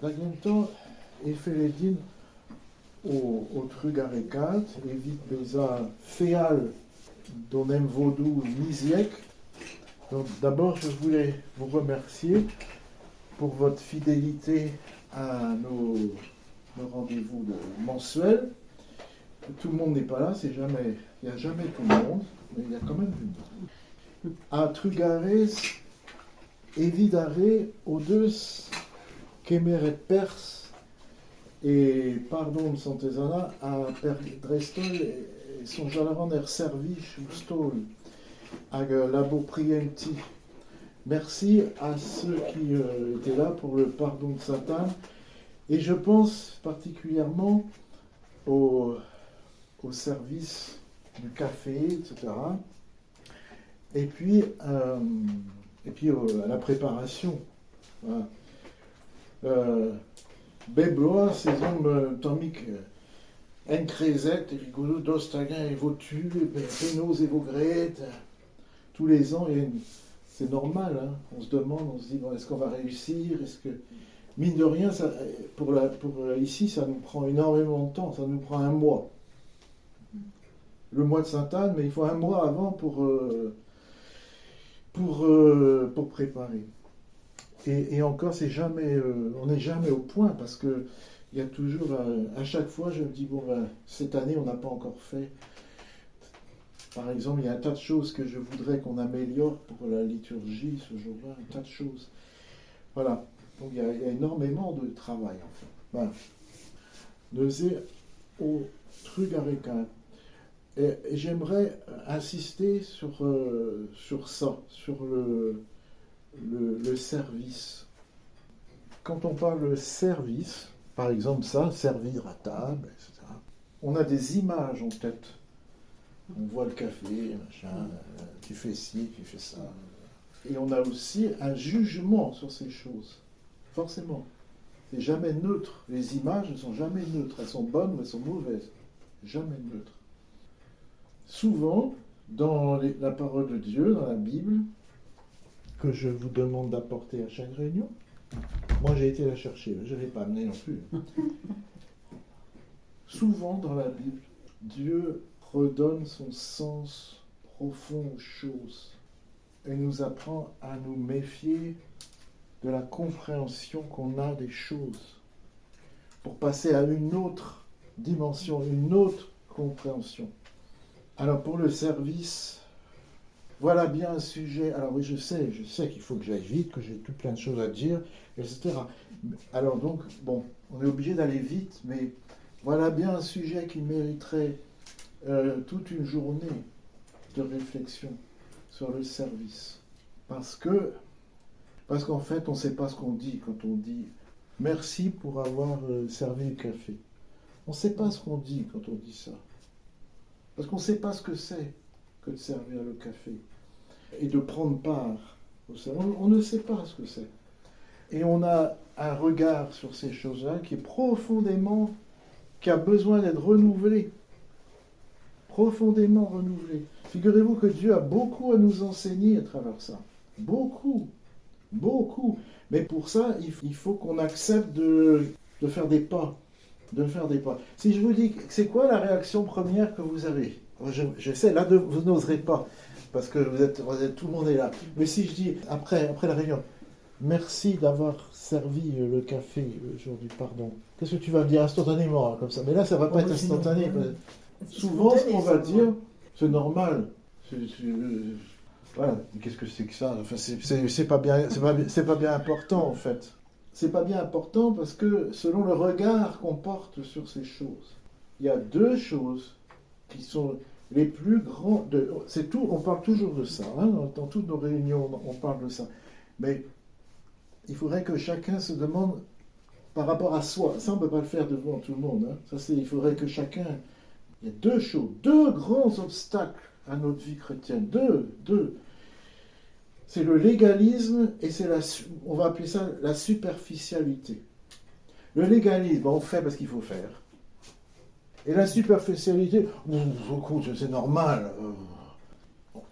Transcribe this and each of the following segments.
D'ailleurs, Efeledin au Trugarekat, évite Beza Féal, Donem Vaudou Miziek. Donc d'abord, je voulais vous remercier pour votre fidélité à nos rendez-vous mensuels. Tout le monde n'est pas là, il n'y a jamais tout le monde, mais il y a quand même du monde. À Trugares, Evidare, Odeus, Kemeret Pers, et pardon de Santezana, à Dresstol, et son jalaran service ou stol, à Labo Prienti. Merci à ceux qui étaient là pour le pardon de Satan, et je pense particulièrement au service du café, etc. Et puis à la préparation. Voilà. Bebloa, ces hommes tomiques encrezet, et rigolo, d'ostagan et votu, pénos et vogrètes, tous les ans, c'est normal, hein. On se demande, on se dit, bon, est-ce qu'on va réussir, est-ce que... Mine de rien, ça, ici, ça nous prend énormément de temps, ça nous prend un mois. Le mois de Sainte-Anne, mais il faut un mois avant pour préparer. Et encore, on n'est jamais au point, parce que il y a toujours, à chaque fois, je me dis, bon, cette année, on n'a pas encore fait. Par exemple, il y a un tas de choses que je voudrais qu'on améliore pour la liturgie ce jour-là, un tas de choses. Voilà. Donc il y a énormément de travail, en fait. Voilà. Neuze au Trugarekat. Et j'aimerais insister sur ça, sur le service. Quand on parle de service, par exemple ça, servir à table, etc., on a des images en tête. On voit le café, machin, tu fais ci, tu fais ça. Et on a aussi un jugement sur ces choses. Forcément. C'est jamais neutre. Les images ne sont jamais neutres. Elles sont bonnes ou elles sont mauvaises. Jamais neutres. Souvent, dans la parole de Dieu, dans la Bible, que je vous demande d'apporter à chaque réunion, moi j'ai été la chercher, je ne l'ai pas amenée non plus. Souvent dans la Bible, Dieu redonne son sens profond aux choses et nous apprend à nous méfier de la compréhension qu'on a des choses pour passer à une autre dimension, une autre compréhension. Alors pour le service, voilà bien un sujet. Alors oui, je sais qu'il faut que j'aille vite, que j'ai tout plein de choses à dire, etc. Alors donc, bon, on est obligé d'aller vite, mais voilà bien un sujet qui mériterait toute une journée de réflexion sur le service. Parce qu'en fait, on ne sait pas ce qu'on dit quand on dit « merci pour avoir servi le café ». On ne sait pas ce qu'on dit quand on dit ça. Parce qu'on ne sait pas ce que c'est que de servir le café et de prendre part au service. On ne sait pas ce que c'est. Et on a un regard sur ces choses-là qui a besoin d'être renouvelé. Profondément renouvelé. Figurez-vous que Dieu a beaucoup à nous enseigner à travers ça. Beaucoup. Beaucoup. Mais pour ça, il faut qu'on accepte de faire des pas. Si je vous dis, c'est quoi la réaction première que vous avez? Je sais, là, vous n'oserez pas, parce que tout le monde est là. Mais si je dis, après la réunion, merci d'avoir servi le café aujourd'hui, pardon. Qu'est-ce que tu vas me dire instantanément, hein, comme ça? Mais là, ça ne va pas être instantané. Souvent, ce qu'on va dire, c'est normal. Voilà, qu'est-ce que c'est que ça? Enfin, c'est pas bien important, en fait. C'est pas bien important parce que selon le regard qu'on porte sur ces choses, il y a deux choses qui sont les plus grandes. C'est tout, on parle toujours de ça, hein, dans toutes nos réunions, on parle de ça. Mais il faudrait que chacun se demande par rapport à soi. Ça, on ne peut pas le faire devant tout le monde. Hein. Il faudrait que chacun. Il y a deux choses, deux grands obstacles à notre vie chrétienne. Deux. C'est le légalisme et on va appeler ça la superficialité. Le légalisme, on fait parce qu'il faut faire. Et la superficialité, c'est normal.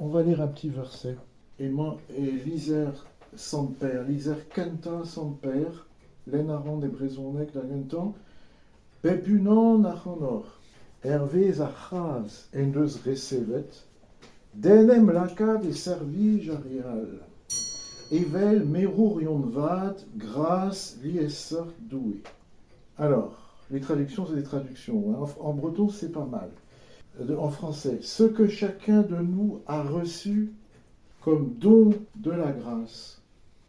On va lire un petit verset. Et liser Samper, liser Canta Samper, Lenaron et Brezonek d'Agentan, Pepunan Nachonor, Hervé Zachaz, Endeus Resevet, Denem Lakad et Servi Jarial, Evel Merurion Vat, Grâce, Liesort Doué. Alors, les traductions, c'est des traductions. Hein. En breton, c'est pas mal. En français, ce que chacun de nous a reçu comme don de la grâce,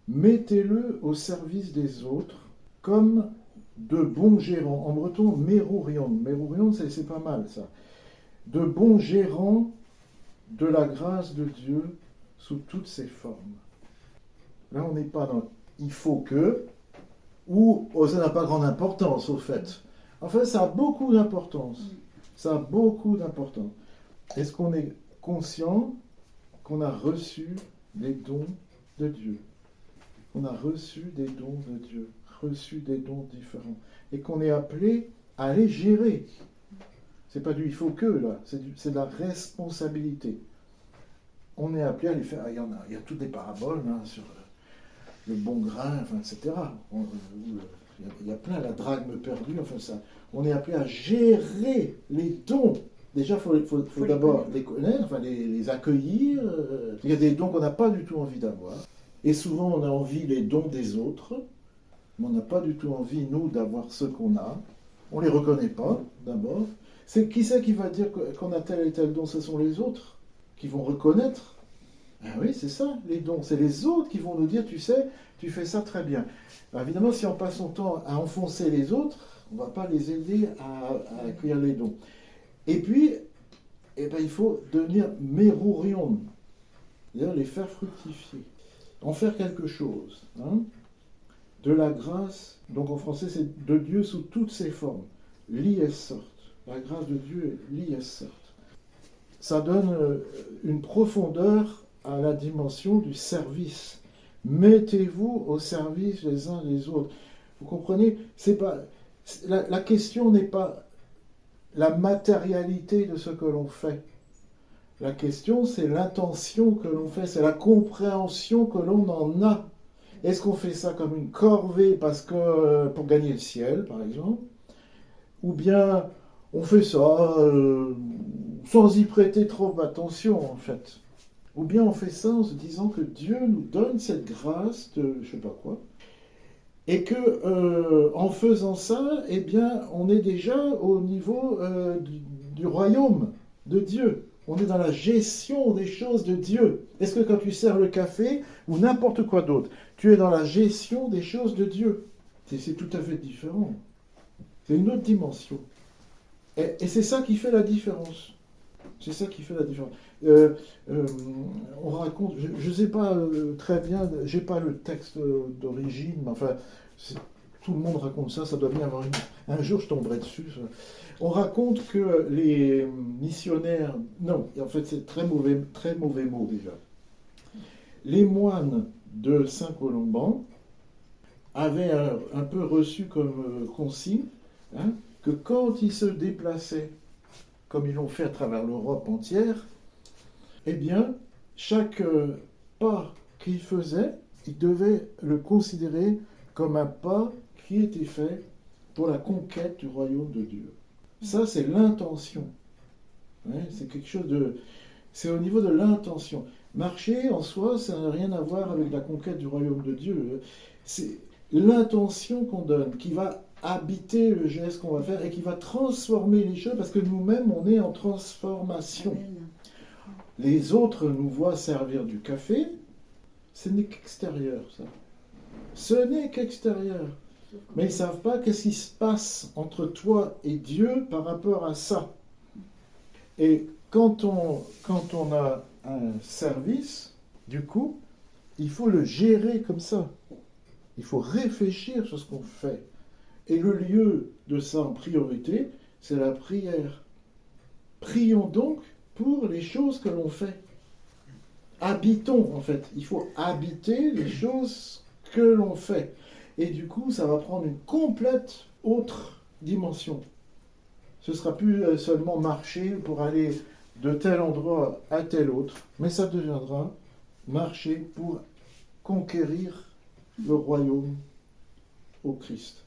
mettez-le au service des autres comme de bons gérants. En breton, Merurion. Merurion, c'est pas mal ça. De bons gérants de la grâce de Dieu sous toutes ses formes. Là, on n'est pas dans il faut que, ou oh, ça n'a pas grande importance au fait. Enfin, ça a beaucoup d'importance. Ça a beaucoup d'importance. Est-ce qu'on est conscient qu'on a reçu des dons de Dieu? On a reçu des dons de Dieu, reçu des dons différents. Et qu'on est appelé à les gérer. C'est pas du il faut que, là. C'est de la responsabilité. On est appelé à les faire. Il y a toutes des paraboles hein, sur le bon grain, enfin, etc. Il y a plein, la drachme perdue, enfin ça. On est appelé à gérer les dons. Déjà, il faut d'abord les connaître, enfin les accueillir. Il y a des dons qu'on n'a pas du tout envie d'avoir. Et souvent, on a envie les dons des autres, mais on n'a pas du tout envie, nous, d'avoir ceux qu'on a. On ne les reconnaît pas, d'abord. Qui c'est qui va dire qu'on a tel et tel don? Ce sont les autres qui vont reconnaître. Ah oui, c'est ça, les dons. C'est les autres qui vont nous dire, tu sais, tu fais ça très bien. Alors évidemment, si on passe son temps à enfoncer les autres, on ne va pas les aider à accueillir les dons. Et puis, eh ben, il faut devenir merurion, c'est-à-dire les faire fructifier, en faire quelque chose. Hein, de la grâce, donc en français c'est de Dieu sous toutes ses formes, liesort. La grâce de Dieu est liesort. Ça donne une profondeur à la dimension du service. Mettez-vous au service les uns des autres. Vous comprenez? C'est pas, la question n'est pas la matérialité de ce que l'on fait. La question, c'est l'intention que l'on fait, c'est la compréhension que l'on en a. Est-ce qu'on fait ça comme une corvée pour gagner le ciel, par exemple? Ou bien on fait ça sans y prêter trop attention, en fait? Ou bien on fait ça en se disant que Dieu nous donne cette grâce de je sais pas quoi, et que en faisant ça, eh bien, on est déjà au niveau du royaume de Dieu. On est dans la gestion des choses de Dieu. Est-ce que quand tu sers le café ou n'importe quoi d'autre, tu es dans la gestion des choses de Dieu? C'est tout à fait différent. C'est une autre dimension. Et c'est ça qui fait la différence. C'est ça qui fait la différence. On raconte, je ne sais pas très bien, j'ai pas le texte d'origine, mais enfin, tout le monde raconte ça, ça doit bien avoir un jour je tomberai dessus. Ça. On raconte que les missionnaires, non, en fait c'est très mauvais mot déjà. Les moines de Saint-Colomban avaient un peu reçu comme consigne hein, que quand ils se déplaçaient, comme ils l'ont fait à travers l'Europe entière, eh bien, chaque pas qu'ils faisaient, ils devaient le considérer comme un pas qui était fait pour la conquête du royaume de Dieu. Ça, c'est l'intention. Ouais, c'est quelque chose de... C'est au niveau de l'intention. Marcher, en soi, ça n'a rien à voir avec la conquête du royaume de Dieu. C'est l'intention qu'on donne, qui va habiter le geste qu'on va faire et qui va transformer les choses, parce que nous-mêmes, on est en transformation. Les autres nous voient servir du café, ce n'est qu'extérieur, ça. Ce n'est qu'extérieur. Mais ils ne savent pas qu'est-ce qui se passe entre toi et Dieu par rapport à ça. Et quand on a un service, du coup, il faut le gérer comme ça. Il faut réfléchir sur ce qu'on fait. Et le lieu de ça en priorité, c'est la prière. Prions donc pour les choses que l'on fait. Habitons, en fait. Il faut habiter les choses que l'on fait. Et du coup, ça va prendre une complète autre dimension. Ce ne sera plus seulement marcher pour aller de tel endroit à tel autre, mais ça deviendra marcher pour conquérir le royaume au Christ.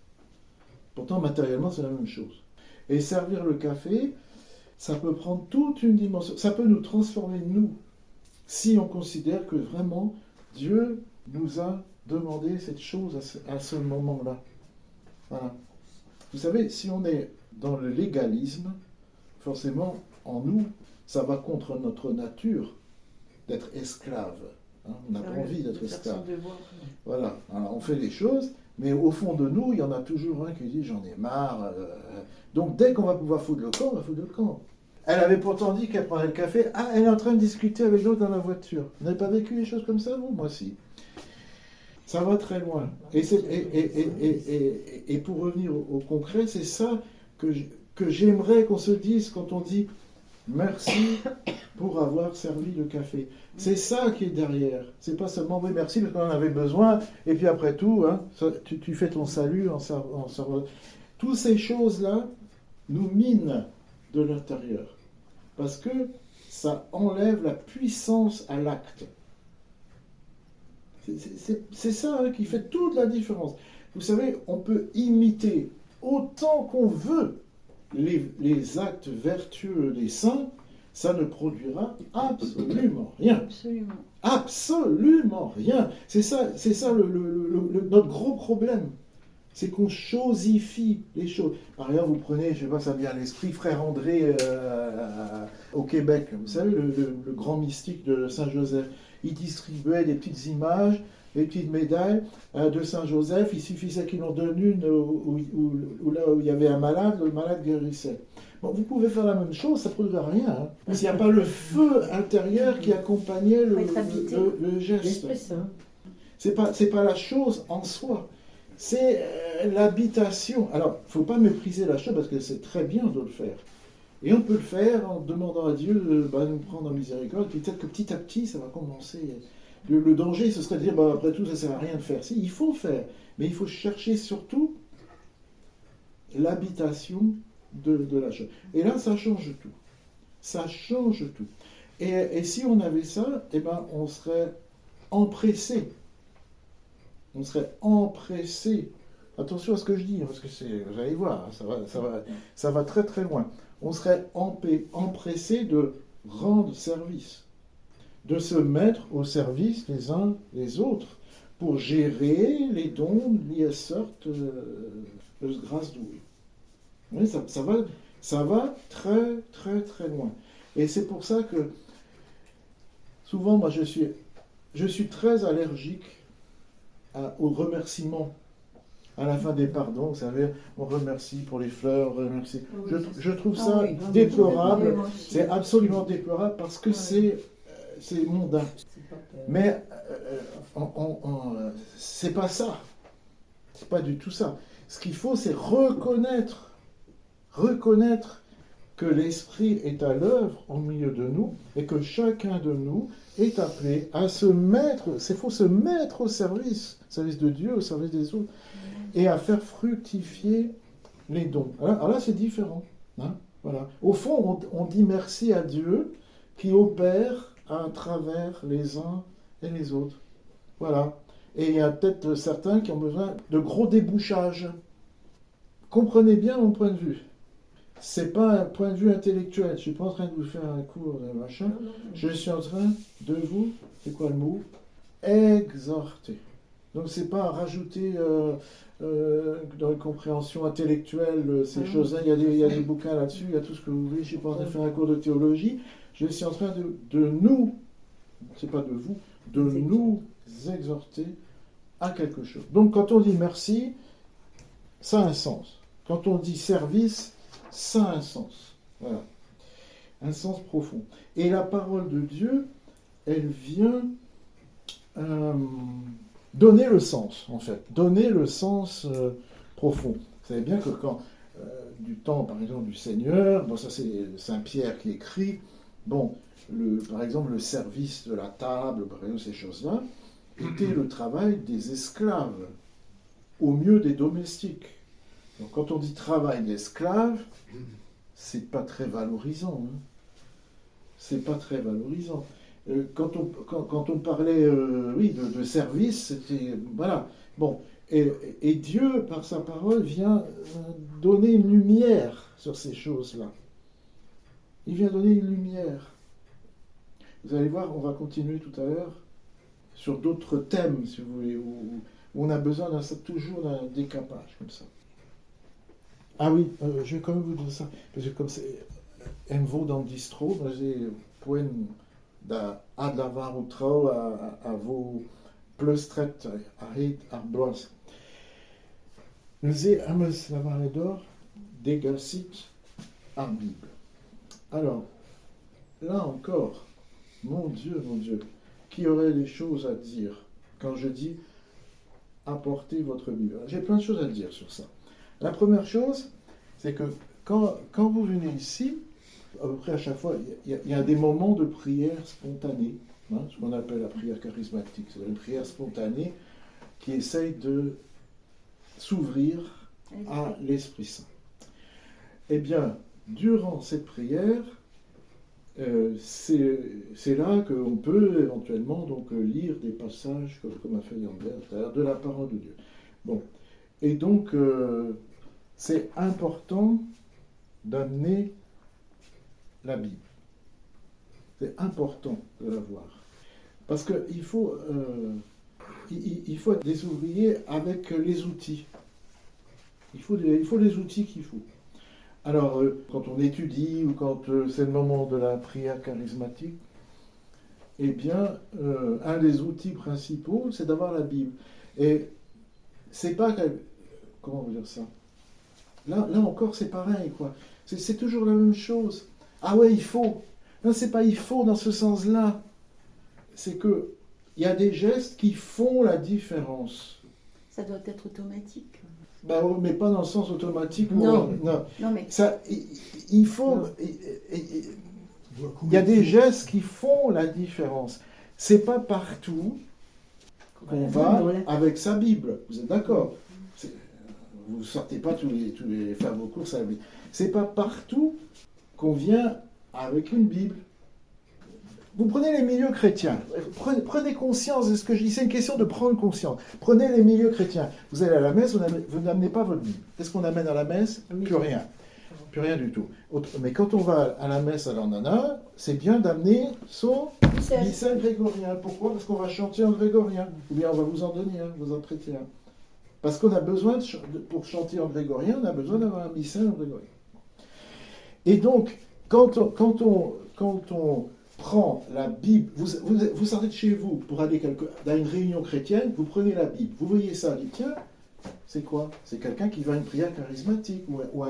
Pourtant, matériellement, c'est la même chose. Et servir le café, ça peut prendre toute une dimension. Ça peut nous transformer, nous, si on considère que vraiment Dieu nous a demandé cette chose à ce moment-là. Voilà. Vous savez, si on est dans le légalisme, forcément, en nous, ça va contre notre nature d'être esclave. Hein, on n'a pas envie d'être esclave. Voilà. Alors, on fait des choses, mais au fond de nous, il y en a toujours un qui dit j'en ai marre. Donc dès qu'on va pouvoir foutre le camp, on va foutre le camp. Elle avait pourtant dit qu'elle prenait le café. Ah, elle est en train de discuter avec l'autre dans la voiture. Vous n'avez pas vécu des choses comme ça, vous? Moi, si. Ça va très loin. Et pour revenir au concret, c'est ça que j'aimerais qu'on se dise quand on dit merci pour avoir servi le café. C'est ça qui est derrière. C'est pas seulement oui, merci parce qu'on en avait besoin, et puis après tout, hein, tu fais ton salut en servant. Toutes ces choses-là nous minent de l'intérieur. Parce que ça enlève la puissance à l'acte. C'est ça qui fait toute la différence. Vous savez, on peut imiter autant qu'on veut les actes vertueux des saints, ça ne produira absolument rien. Absolument. Absolument rien. C'est ça notre gros problème. C'est qu'on chosifie les choses. Par exemple, vous prenez, je ne sais pas, ça vient à l'esprit, Frère André au Québec. Vous savez, le grand mystique de Saint-Joseph. Il distribuait des petites images, des petites médailles de Saint-Joseph. Il suffisait qu'il en donne une où là où il y avait un malade, le malade guérissait. Bon, vous pouvez faire la même chose, ça ne produira rien. Hein, parce qu'il n'y a pas le feu intérieur qui accompagnait le geste. C'est pas la chose en soi. C'est l'habitation. Alors, il ne faut pas mépriser la chose parce que c'est très bien de le faire. Et on peut le faire en demandant à Dieu de nous prendre en miséricorde. Puis peut-être que petit à petit, ça va commencer. Le danger, ce serait de dire, après tout, ça ne sert à rien de faire. Si, il faut faire. Mais il faut chercher surtout l'habitation de la chose. Et là, ça change tout. Ça change tout. Et si on avait ça, on serait empressé. On serait empressé. Attention à ce que je dis, parce que vous allez voir, ça va très très loin. On serait empressé de rendre service, de se mettre au service les uns des autres pour gérer les dons liés à sorte de grâce douée. Oui, ça va très très très loin. Et c'est pour ça que souvent, moi, je suis très allergique au remerciement. À la fin des pardons, vous savez, on remercie pour les fleurs, on remercie. Je trouve ça déplorable. C'est absolument déplorable parce que c'est mondain. Mais c'est pas ça. C'est pas du tout ça. Ce qu'il faut, c'est reconnaître que l'Esprit est à l'œuvre au milieu de nous et que chacun de nous est appelé à se mettre, il faut se mettre au service de Dieu, au service des autres, et à faire fructifier les dons. Alors là, c'est différent. Hein, voilà. Au fond, on dit merci à Dieu qui opère à travers les uns et les autres. Voilà. Et il y a peut-être certains qui ont besoin de gros débouchages. Comprenez bien mon point de vue. C'est pas un point de vue intellectuel. Je ne suis pas en train de vous faire un cours de machin. Je suis en train de vous, c'est quoi le mot? Exhorter. Donc c'est pas à rajouter dans les compréhensions intellectuelles ces choses-là. Il y a des bouquins là-dessus, il y a tout ce que vous voulez. Je ne suis pas en train de faire un cours de théologie. Je suis en train de nous, c'est pas de vous, de nous exhorter à quelque chose. Donc quand on dit merci, ça a un sens. Quand on dit service, ça a un sens. Voilà. Un sens profond. Et la parole de Dieu, elle vient donner le sens, en fait. Donner le sens profond. Vous savez bien que quand, du temps, par exemple, du Seigneur, bon, ça c'est Saint Pierre qui écrit, bon, par exemple, le service de la table, par exemple, ces choses-là, était le travail des esclaves, au mieux des domestiques. Donc quand on dit travail d'esclave, c'est pas très valorisant. Hein. C'est pas très valorisant. Quand on parlait de service, c'était... Voilà. Bon, Et Dieu, par sa parole, vient donner une lumière sur ces choses-là. Il vient donner une lumière. Vous allez voir, on va continuer tout à l'heure sur d'autres thèmes, si vous voulez, où on a besoin toujours d'un décapage comme ça. Ah oui, je vais quand même vous dire ça, parce que comme c'est un veau dans le distro, j'ai point à la var ou trouw à vos plustret à heet à blos. Nous avons la vallée d'or dégasit à Bible. Alors, là encore, mon Dieu, qui aurait des choses à dire quand je dis apportez votre Bible. J'ai plein de choses à dire sur ça. La première chose, c'est que quand vous venez ici, à peu près à chaque fois, il y a des moments de prière spontanée, hein, ce qu'on appelle la prière charismatique. C'est une prière spontanée qui essaye de s'ouvrir à l'Esprit Saint. Eh bien, durant cette prière, c'est là qu'on peut éventuellement donc lire des passages, comme a fait Lambert, de la parole de Dieu. Bon. Et donc, c'est important d'amener la Bible. C'est important de la voir. Parce qu'il faut, il faut être des ouvriers avec les outils. Il faut les outils qu'il faut. Alors, quand on étudie ou quand c'est le moment de la prière charismatique, eh bien, un des outils principaux, c'est d'avoir la Bible. Et c'est pas... Comment vous dire ça ? Là encore, c'est pareil, quoi. C'est toujours la même chose. Ah ouais, il faut. Non, c'est pas il faut dans ce sens-là. C'est que il y a des gestes qui font la différence. Ça doit être automatique. Bah, mais pas dans le sens automatique. Non. Non. Non, mais... Ça, il faut... Il y a des gestes qui font la différence. C'est pas partout qu'on va avec sa Bible. Vous êtes d'accord ? Vous ne sortez pas tous les faire vos courses à la Bible. C'est pas partout qu'on vient avec une Bible. Vous prenez les milieux chrétiens. Prenez conscience de ce que je dis. C'est une question de prendre conscience. Prenez les milieux chrétiens. Vous allez à la messe, vous n'amenez pas votre Bible. Qu'est-ce qu'on amène à la messe ? Plus rien. Plus rien du tout. Mais quand on va à la messe à l'Andana, c'est bien d'amener son missel grégorien. Pourquoi ? Parce qu'on va chanter en grégorien. Ou bien on va vous en donner un, vous en prêter un. Parce qu'on a besoin, pour chanter en grégorien, on a besoin d'avoir un missel en grégorien. Et donc, quand on prend la Bible, vous sortez de chez vous pour aller dans une réunion chrétienne, vous prenez la Bible, vous voyez ça, vous dites, tiens, c'est quoi ? C'est quelqu'un qui va à une prière charismatique ou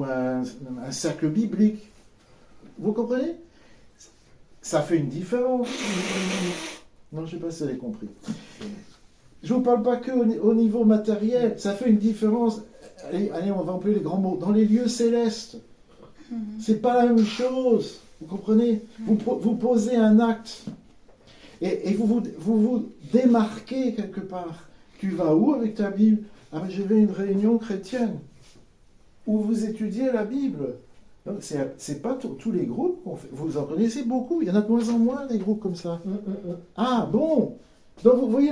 un cercle biblique. Vous comprenez ? Ça fait une différence. Non, je ne sais pas si vous avez compris. Je ne vous parle pas que au niveau matériel, ça fait une différence. Allez, on va employer les grands mots. Dans les lieux célestes, c'est pas la même chose. Vous comprenez ? Vous posez un acte et vous démarquez quelque part. Tu vas où avec ta Bible ? Ah ben, je vais à une réunion chrétienne où vous étudiez la Bible. Donc, c'est pas tous les groupes qu'on fait. Vous en connaissez beaucoup. Il y en a de moins en moins des groupes comme ça. Ah bon ? Donc vous voyez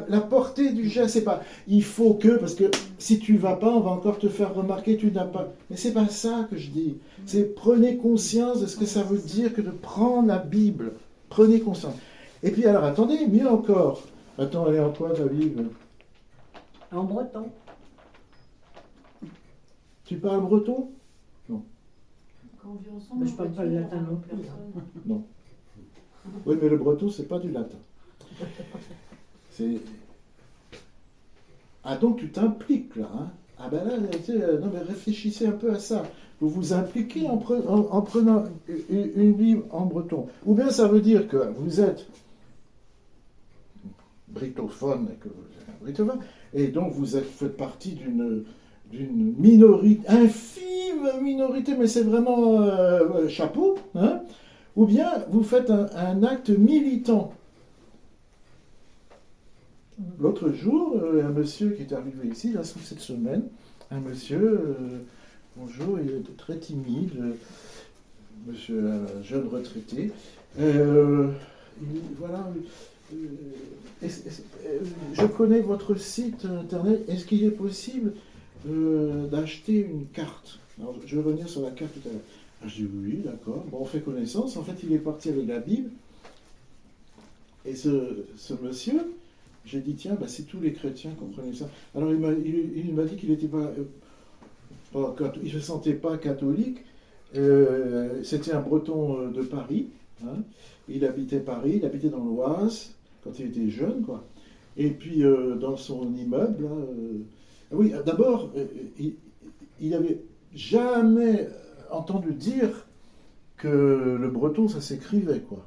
la portée du geste, c'est pas il faut que, parce que si tu vas pas, on va encore te faire remarquer tu n'as pas. Mais c'est pas ça que je dis. C'est prenez conscience de ce que ça veut dire que de prendre la Bible. Prenez conscience. Et puis alors attendez, mieux encore. Attends, elle est en quoi ta Bible ? En breton. Tu parles breton ? Non. Quand on vit ensemble, Mais je parle pas le latin non plus. Non. Oui, mais le breton, c'est pas du latin. Ah donc tu t'impliques là, hein ? Ah ben là, non mais réfléchissez un peu à ça. Vous vous impliquez en prenant une Bible en breton. Ou bien ça veut dire que vous êtes britophone, et donc vous faites partie d'une minorité, infime minorité, mais c'est vraiment chapeau, hein ? Ou bien vous faites un acte militant. L'autre jour, un monsieur qui est arrivé ici, là, cette semaine, un monsieur, bonjour, il était très timide, monsieur, un jeune retraité, voilà, je connais votre site internet. Est-ce qu'il est possible d'acheter une carte? Alors, je vais revenir sur la carte tout à l'heure. Alors, je dis oui, d'accord. Bon, on fait connaissance. En fait, il est parti avec la Bible. Et ce monsieur, j'ai dit, tiens, bah, si tous les chrétiens comprenaient ça. Alors, il m'a dit qu'il n'était il ne se sentait pas catholique. C'était un breton de Paris. Hein. Il habitait Paris, il habitait dans l'Oise, quand il était jeune, quoi. Et puis, dans son immeuble, là, oui, d'abord, il n'avait jamais entendu dire que le breton, ça s'écrivait, quoi.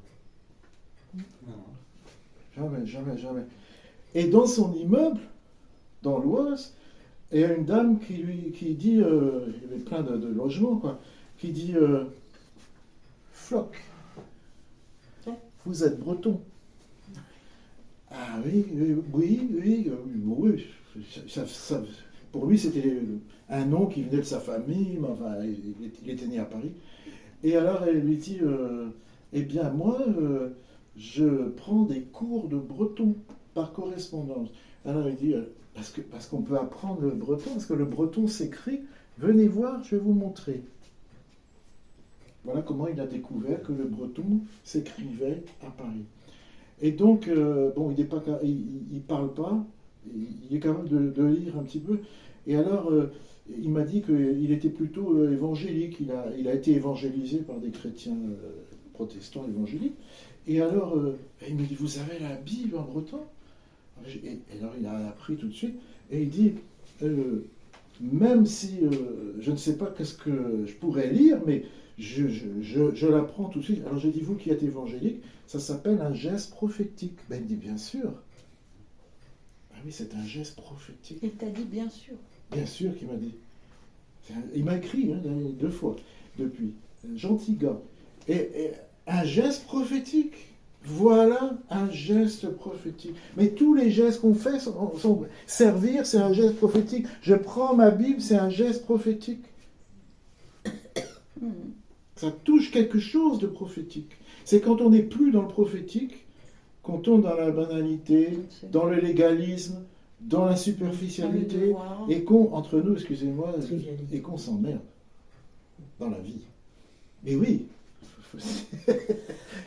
Jamais, jamais, jamais. Et dans son immeuble, dans l'Oise, il y a une dame qui dit, il y avait plein de logements, quoi, qui dit, Floc, vous êtes breton. Ah oui, oui. Pour lui, c'était un nom qui venait de sa famille, mais enfin, il était né à Paris. Et alors, elle lui dit, eh bien, moi, je prends des cours de breton par correspondance. Alors, il dit, parce qu'on peut apprendre le breton, parce que le breton s'écrit, venez voir, je vais vous montrer. Voilà comment il a découvert que le breton s'écrivait à Paris. Et donc, bon, il parle pas, il est capable de lire un petit peu. Et alors, il m'a dit qu'il était plutôt évangélique. Il a été évangélisé par des chrétiens protestants évangéliques. Et alors, il me dit, vous avez la Bible en breton? Et alors, il a appris tout de suite. Et il dit, même si je ne sais pas qu'est-ce que je pourrais lire, mais je l'apprends tout de suite. Alors j'ai dit, vous qui êtes évangélique, ça s'appelle un geste prophétique. Ben il dit, bien sûr. Ah oui, c'est un geste prophétique. Il t'a dit bien sûr. Bien sûr qu'il m'a dit. Il m'a écrit 2 fois depuis. Un gentil gars. Et un geste prophétique. Voilà un geste prophétique. Mais tous les gestes qu'on fait sont servir, c'est un geste prophétique. Je prends ma Bible, c'est un geste prophétique. Ça touche quelque chose de prophétique. C'est quand on n'est plus dans le prophétique, qu'on tombe dans la banalité, dans le légalisme, dans la superficialité, et qu'on, entre nous, excusez-moi, et qu'on s'emmerde dans la vie. Mais oui.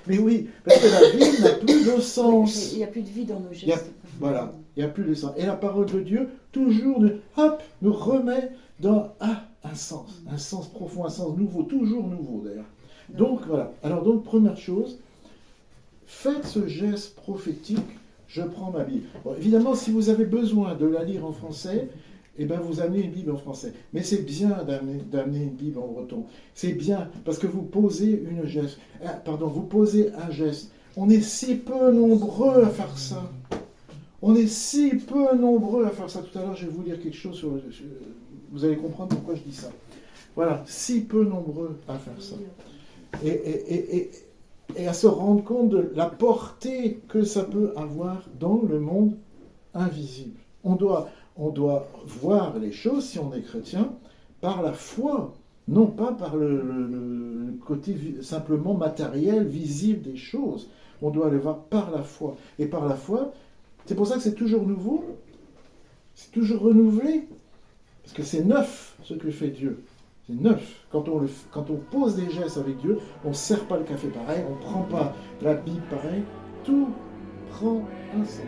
Mais oui, parce que la vie n'a plus de sens. Il n'y a plus de vie dans nos gestes. Voilà, il n'y a plus de sens. Et la parole de Dieu, toujours, nous remet dans un sens profond, un sens nouveau, toujours nouveau d'ailleurs. Donc voilà, alors donc première chose, faites ce geste prophétique, je prends ma Bible. Bon, évidemment, si vous avez besoin de la lire en français, eh bien vous amenez une Bible en français. Mais c'est bien d'amener une Bible en breton. C'est bien, parce que vous posez vous posez un geste. On est si peu nombreux à faire ça. On est si peu nombreux à faire ça. Tout à l'heure, je vais vous lire quelque chose vous allez comprendre pourquoi je dis ça. Voilà, si peu nombreux à faire ça. Et à se rendre compte de la portée que ça peut avoir dans le monde invisible. On doit voir les choses, si on est chrétien, par la foi, non pas par le côté simplement matériel, visible des choses. On doit les voir par la foi. Et par la foi, c'est pour ça que c'est toujours nouveau, c'est toujours renouvelé, parce que c'est neuf ce que fait Dieu. C'est neuf. Quand on pose des gestes avec Dieu, on ne sert pas le café pareil, on ne prend pas la Bible pareil, tout prend un sens.